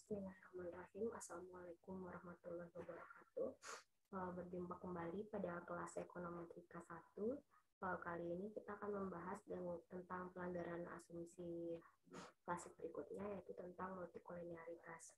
Bismillahirrahmanirrahim. Assalamualaikum warahmatullahi wabarakatuh. Berjumpa kembali pada kelas Ekonometrika 1. Kali ini kita akan membahas tentang pelanggaran asumsi klasik berikutnya, yaitu tentang multikolinearitas.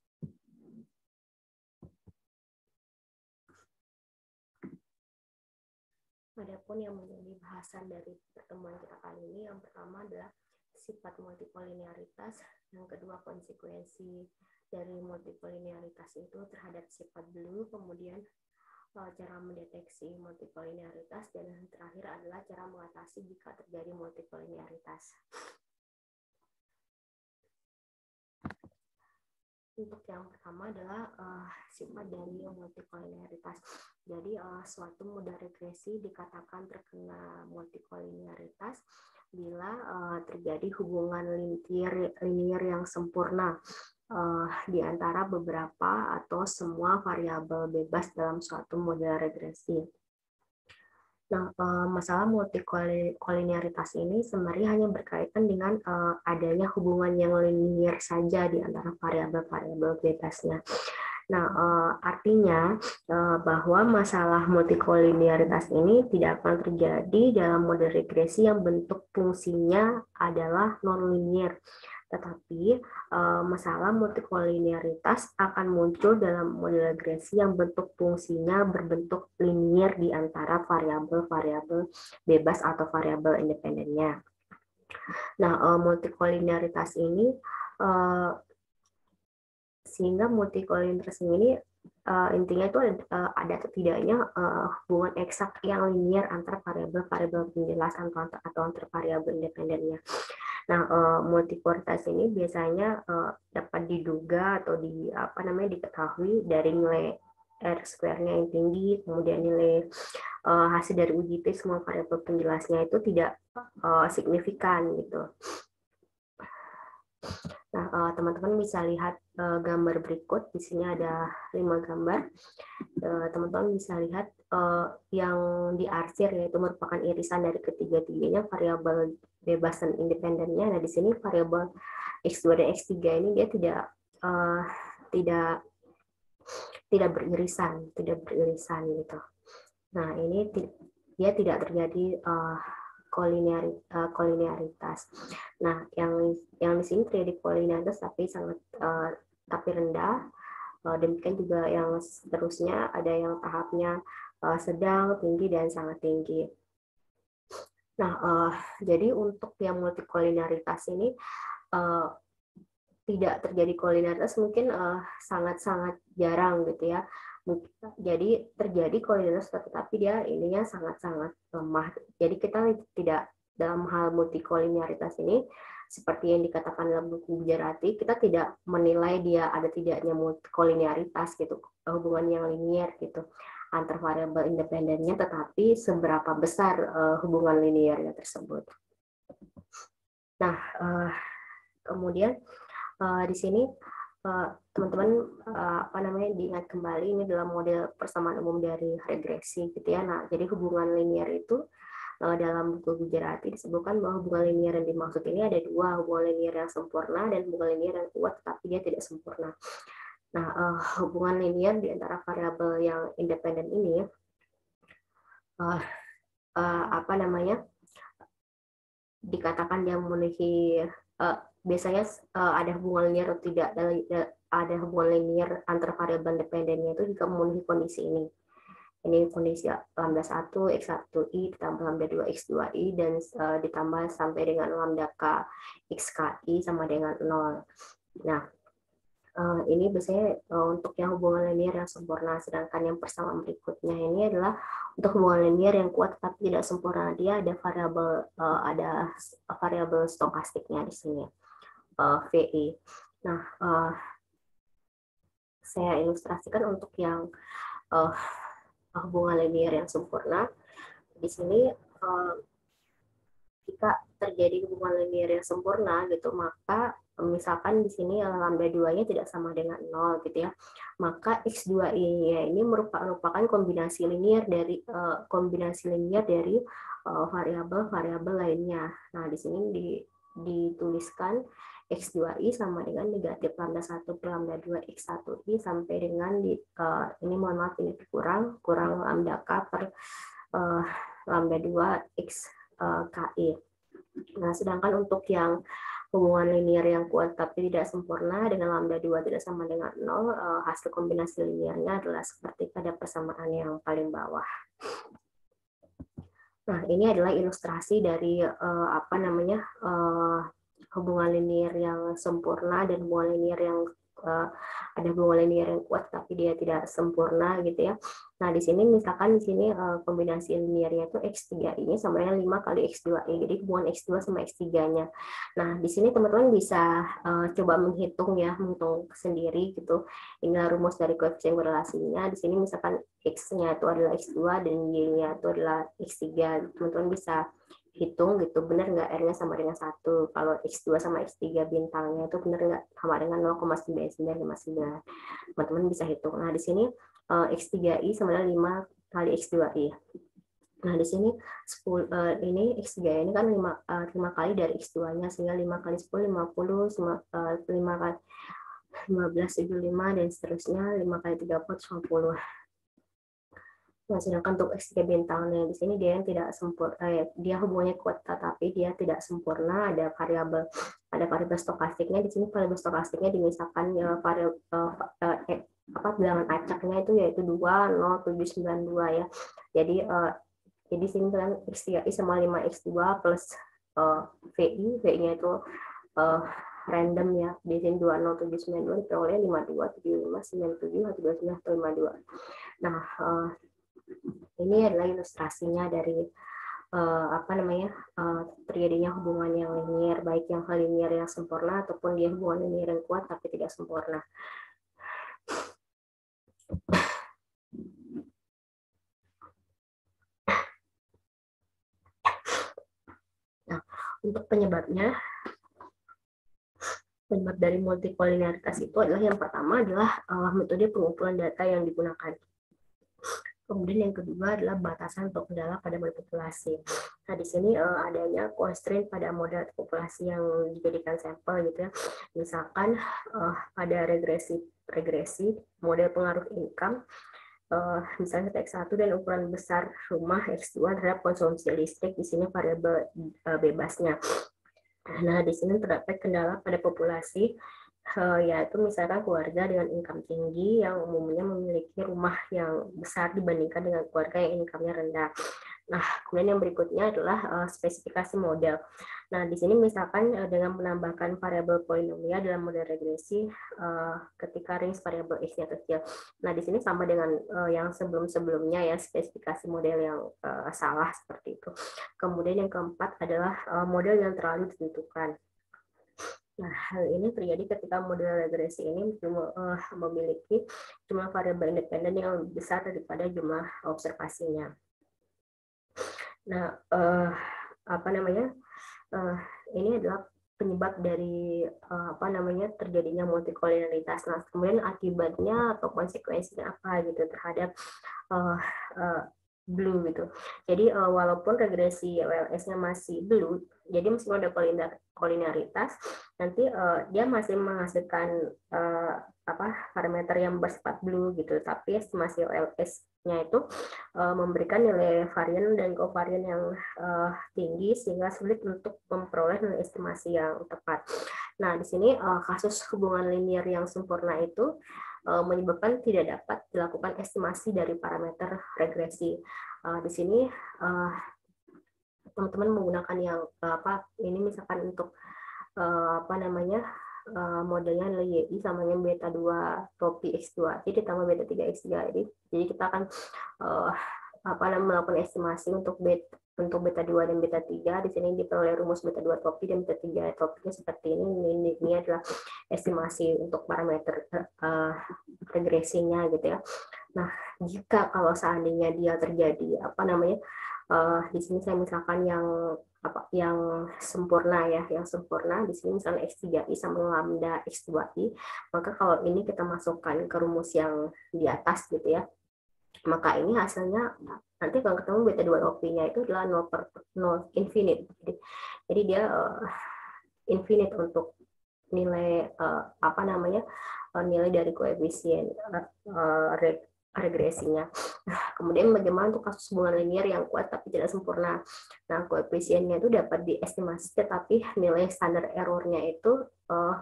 Adapun yang menjadi bahasan dari pertemuan kita kali ini, yang pertama adalah sifat multikolinearitas, yang kedua konsekuensi dari multikolinearitas itu terhadap sifat blue, kemudian cara mendeteksi multikolinearitas, dan yang terakhir adalah cara mengatasi jika terjadi multikolinearitas. Untuk yang pertama adalah sifat dari multikolinearitas. Jadi suatu model regresi dikatakan terkena multikolinearitas bila terjadi hubungan linier yang sempurna di antara beberapa atau semua variabel bebas dalam suatu model regresi. Nah, masalah multikolinearitas ini sebenarnya hanya berkaitan dengan adanya hubungan yang linier saja di antara variabel-variabel bebasnya. Nah, artinya bahwa masalah multikolinearitas ini tidak akan terjadi dalam model regresi yang bentuk fungsinya adalah non-linier. Tetapi masalah multikolinearitas akan muncul dalam model regresi yang bentuk fungsinya berbentuk linier di antara variabel-variabel bebas atau variabel independennya. Nah, multikolinearitas ini sehingga multikolinearitas ini intinya itu ada atau tidaknya hubungan eksak yang linier antara variabel-variabel penjelas atau antar variabel independennya. Nah, multikolinearitas ini biasanya dapat diduga atau diketahui dari nilai R-square-nya yang tinggi, kemudian nilai hasil dari uji T semua variabel penjelasnya itu tidak signifikan gitu. Nah, teman-teman bisa lihat gambar berikut. Di sini ada 5 gambar. Teman-teman bisa lihat yang diarsir, yaitu merupakan irisan dari ketiga-tiganya variabel bebas dan independennya. Nah, di sini variabel X2 dan X3 ini dia tidak beririsan gitu. Nah, ini dia tidak terjadi kolinearitas. Nah, yang di sini terjadi kolinearitas tapi rendah. Demikian juga yang seterusnya, ada yang tahapnya sedang, tinggi, dan sangat tinggi. Nah, jadi untuk yang multikolinearitas ini tidak terjadi kolinearitas mungkin sangat-sangat jarang gitu ya. Jadi terjadi kolineritas, tetapi dia ininya sangat-sangat lemah. Jadi kita tidak, dalam hal multikolinearitas ini seperti yang dikatakan dalam buku Gujarati, kita tidak menilai dia ada tidaknya multikolinearitas gitu, hubungan yang linier gitu antar variabel independennya, tetapi seberapa besar hubungan liniernya tersebut. Nah, kemudian di sini teman-teman diingat kembali, ini dalam model persamaan umum dari regresi gitu ya. Nah, jadi hubungan linier itu dalam buku Gujarati disebutkan bahwa hubungan linier yang dimaksud ini ada dua, hubungan linier yang sempurna dan hubungan linier yang kuat tetapi dia tidak sempurna. Nah, hubungan linier di antara variabel yang independen ini dikatakan dia memenuhi biasanya ada hubungan linier atau tidak, ada hubungan linier antara variabel independennya itu jika memenuhi kondisi ini. Ini kondisi lambda 1 X1i ditambah lambda 2 X2i dan ditambah sampai dengan lambda K XKI sama dengan 0. Nah, ini biasanya untuk yang hubungan linier yang sempurna, sedangkan yang persamaan berikutnya ini adalah untuk hubungan linier yang kuat tapi tidak sempurna. Dia ada variabel stokastiknya di sini, VI. Nah, saya ilustrasikan untuk yang hubungan linier yang sempurna. Di sini jika terjadi hubungan linier yang sempurna gitu, maka misalkan di sini lambda 2-nya tidak sama dengan 0 gitu ya, maka X2i-nya ini merupakan kombinasi linier dari variabel-variabel lainnya. Nah, di sini dituliskan X2I sama dengan negatif lambda 1 per lambda 2 X1I sampai dengan ini mohon maaf ini kurang lambda K per lambda 2 X KI. Nah, sedangkan untuk yang hubungan linear yang kuat tapi tidak sempurna dengan lambda 2 tidak sama dengan 0, hasil kombinasi linearnya adalah seperti pada persamaan yang paling bawah. Nah, ini adalah ilustrasi dari hubungan linear yang sempurna dan hubungan linear yang ada hubungan linear yang kuat tapi dia tidak sempurna gitu ya. Nah, di sini misalkan kombinasi linearnya itu X3I-nya sama dengan 5 kali X2I. Jadi hubungan X2 sama X3-nya. Nah, di sini teman-teman bisa coba menghitung sendiri gitu. Inilah rumus dari koefisien korelasinya. Di sini misalkan X-nya itu adalah X2 dan Y-nya itu adalah X3. Teman-teman bisa hitung gitu, benar nggak R-nya sama dengan 1. Kalau X2 sama X3 bintangnya itu benar nggak sama dengan 0,9959. Teman-teman bisa hitung. Nah, di sini X3I sama dengan 5 kali X2I. Nah, di sini ini X3 ini kan 5 kali dari X2-nya, sehingga 5 kali 10, 50, 5 kali 15, 75, dan seterusnya, 5 kali 30, 50. Nah, sedangkan untuk X3 bintangnya di sini dia yang tidak sempurna, dia hubungannya kuat tetapi dia tidak sempurna, ada variabel stokastiknya. Di sini variabel stokastiknya dimisalkan bilangan acaknya itu yaitu 2,0792 ya. Jadi sini kan X3I sama 5X2 plus VI-nya itu random ya. Di sini 20792 diperoleh 527597 atau 52. Nah, ini adalah ilustrasinya dari terjadinya hubungan yang linear, baik yang linear yang sempurna ataupun dia hubungan linear yang kuat tapi tidak sempurna. Nah, untuk penyebab dari multikolinearitas itu adalah yang pertama adalah metode pengumpulan data yang digunakan. Kemudian yang kedua adalah batasan untuk kendala pada model populasi. Nah, di sini adanya constraint pada model populasi yang dijadikan sampel gitu ya. Misalkan pada regresi model pengaruh income, misalnya X1 dan ukuran besar rumah X2 terhadap konsumsi listrik, di sini variabel bebasnya. Nah, di sini terdapat kendala pada populasi, yaitu misalkan keluarga dengan income tinggi yang umumnya memiliki rumah yang besar dibandingkan dengan keluarga yang income-nya rendah. Nah, kemudian yang berikutnya adalah spesifikasi model. Nah, di sini misalkan dengan menambahkan variabel polinomial dalam model regresi ketika range variabel X-nya kecil. Nah, di sini sama dengan yang sebelum-sebelumnya ya, spesifikasi model yang salah seperti itu. Kemudian yang keempat adalah model yang terlalu ditentukan. Nah, hal ini terjadi ketika model regresi ini memiliki jumlah variabel independen yang lebih besar daripada jumlah observasinya. Nah, ini adalah penyebab dari terjadinya multikolinearitas. Nah, kemudian akibatnya atau konsekuensinya apa gitu terhadap blue gitu. Jadi walaupun regresi WLS-nya masih blue, jadi meskipun ada kolinearitas, nanti dia masih menghasilkan parameter yang bersifat blue gitu, tapi estimasi WLS-nya itu memberikan nilai varian dan covarian yang tinggi sehingga sulit untuk memperoleh nilai estimasi yang tepat. Nah, di sini kasus hubungan linear yang sempurna itu menyebabkan tidak dapat dilakukan estimasi dari parameter regresi. Di sini teman-teman menggunakan yang ini misalkan untuk modelnya adalah YI sama dengan beta 2 topi X2 jadi ditambah beta 3 X3. Jadi kita akan melakukan estimasi untuk beta 2 dan beta 3. Di sini diperoleh rumus beta 2 topi dan beta 3 topinya seperti ini. Ini adalah estimasi untuk parameter regresinya gitu ya. Nah, jika kalau seandainya dia terjadi di sini saya misalkan yang sempurna ya, yang sempurna di sini misalnya X3I sama lambda X2I, maka kalau ini kita masukkan ke rumus yang di atas gitu ya, maka ini hasilnya nanti kalau ketemu beta 2 topinya itu adalah 0 infinite. Jadi dia infinite untuk nilai nilai dari koefisien regresinya. Kemudian bagaimana untuk kasus hubungan linear yang kuat tapi tidak sempurna. Nah, koefisiennya itu dapat diestimasi tetapi nilai standar errornya itu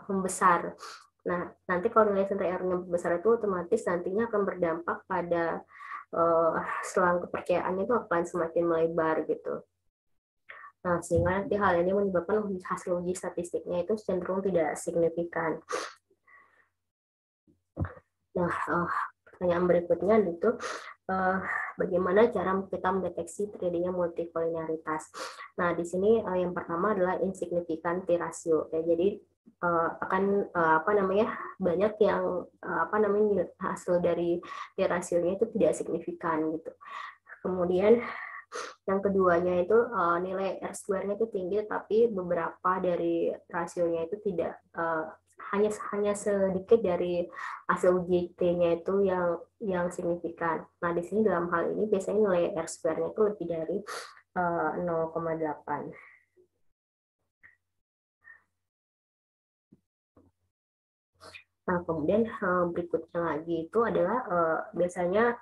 membesar. Nah, nanti kalau nilai standar errornya besar itu otomatis nantinya akan berdampak pada selang kepercayaannya itu akan semakin melebar gitu. Nah, sehingga nanti hal ini menyebabkan hasil uji statistiknya itu cenderung tidak signifikan. Nah, pertanyaan berikutnya itu bagaimana cara kita mendeteksi terjadinya multikolinearitas. Nah, di sini yang pertama adalah insignificant t-ratio. Ya, jadi akan banyak yang hasil dari t-rasionya itu tidak signifikan gitu. Kemudian yang keduanya itu nilai R-square-nya itu tinggi, tapi beberapa dari rasionya itu tidak hanya sedikit dari hasil uji T-nya itu yang signifikan. Nah, di sini dalam hal ini biasanya nilai R-square-nya itu lebih dari 0,8. Nah, kemudian berikutnya lagi itu adalah biasanya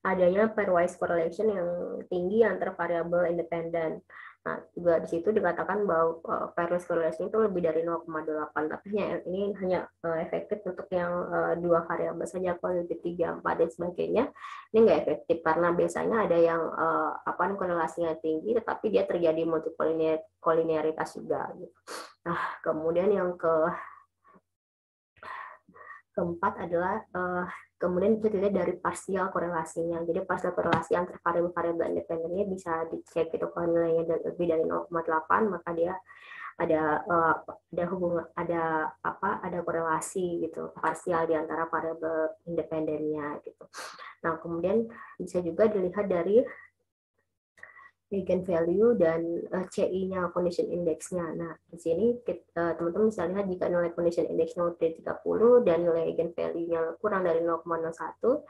adanya pairwise correlation yang tinggi antara variabel independen. Nah, juga di situ dikatakan bahwa pairwise correlation itu lebih dari 0,8, tapi ini hanya efektif untuk yang dua variabel saja. Kalau lebih 3, 4 dan sebagainya, ini nggak efektif karena biasanya ada yang korelasinya tinggi, tetapi dia terjadi multikolinearitas juga. Gitu. Nah, kemudian yang keempat adalah kemudian bisa dilihat dari parsial korelasinya. Jadi parsial korelasi antar variabel independennya bisa dicek gitu. Kalau nilainya lebih dari 0,8 maka dia ada hubungan ada korelasi gitu parsial di antara variabel independennya gitu. Nah, kemudian bisa juga dilihat dari eigenvalue dan CI-nya, condition index-nya. Nah, di sini teman-teman bisa lihat jika nilai condition index-nya lebih dari 30 dan nilai eigenvalue-nya kurang dari 0,01,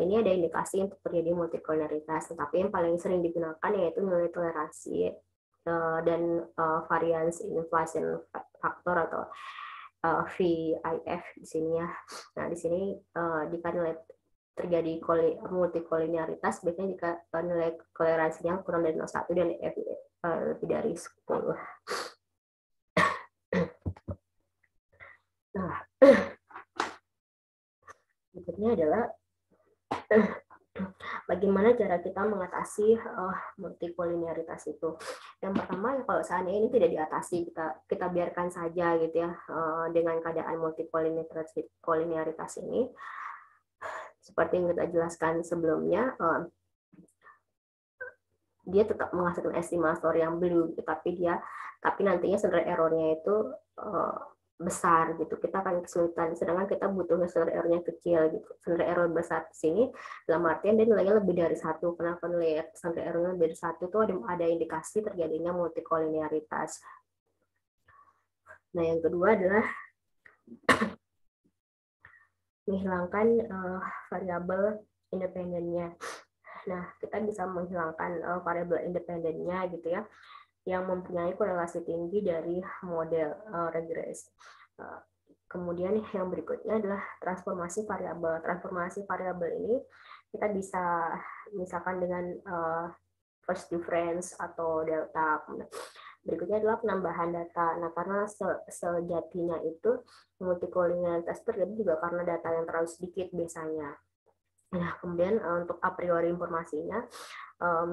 ini ada indikasi untuk terjadi multikolinearitas. Tetapi yang paling sering digunakan yaitu nilai toleransi dan variance inflation factor atau VIF di sini ya. Nah, di sini jika nilai terjadi multikolinearitas, biasanya jika nilai toleransinya kurang dari 0,1 dan lebih dari 10. Nah, berikutnya adalah bagaimana cara kita mengatasi multikolinearitas itu. Yang pertama, kalau seandainya ini tidak diatasi, kita biarkan saja gitu ya dengan keadaan multikolinearitas ini. Seperti yang kita jelaskan sebelumnya, dia tetap menghasilkan estimator yang blue, tapi nantinya standar errornya itu besar gitu. Kita akan kesulitan, sedangkan kita butuh standar errornya kecil gitu. Standar error besar di sini dalam artian dia nilainya lebih dari 1. Kenapa nilai standar errornya lebih dari 1 itu ada indikasi terjadinya multikolinearitas. Nah, yang kedua adalah menghilangkan variabel independennya. Nah, kita bisa menghilangkan variabel independennya gitu ya, yang mempunyai korelasi tinggi dari model regresi. Kemudian yang berikutnya adalah transformasi variabel. Transformasi variabel ini kita bisa misalkan dengan first difference atau delta. Berikutnya adalah penambahan data. Nah, karena sejatinya itu multikolinearitas terjadi juga karena data yang terlalu sedikit biasanya. Nah, kemudian untuk a priori informasinya,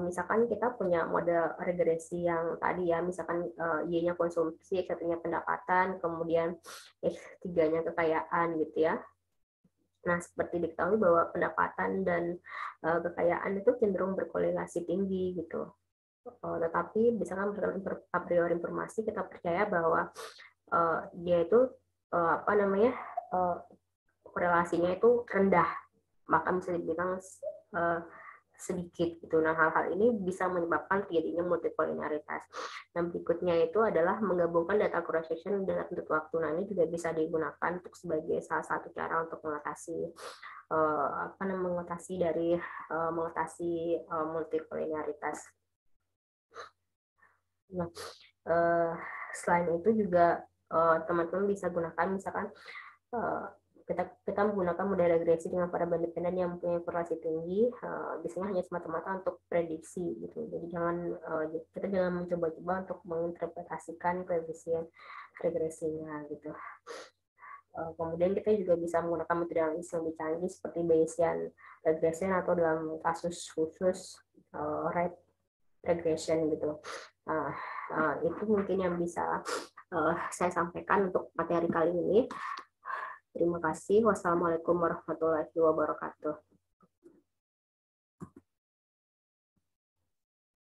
misalkan kita punya model regresi yang tadi ya, misalkan Y-nya konsumsi, X1-nya pendapatan, kemudian X3-nya kekayaan gitu ya. Nah, seperti diketahui bahwa pendapatan dan kekayaan itu cenderung berkorelasi tinggi gitu. Tetapi misalkan a priori informasi kita percaya bahwa dia itu korelasinya itu rendah, maka bisa dibilang sedikit gitu. Nah, hal-hal ini bisa menyebabkan terjadinya multikolinearitas. Yang berikutnya itu adalah menggabungkan data cross section dengan untuk waktu. Nah, ini juga bisa digunakan untuk sebagai salah satu cara untuk mengatasi multikolinearitas. Nah, selain itu juga teman-teman bisa gunakan misalkan kita menggunakan model regresi dengan variabel dependen yang mempunyai korelasi tinggi, biasanya hanya semata-mata untuk prediksi gitu. Jadi kita jangan mencoba-coba untuk menginterpretasikan koefisien regresinya gitu. Kemudian kita juga bisa menggunakan metode analisis yang lebih canggih seperti Bayesian regression atau dalam kasus khusus rate regression gitu. Itu mungkin yang bisa saya sampaikan untuk materi kali ini. Terima kasih. Wassalamualaikum warahmatullahi wabarakatuh.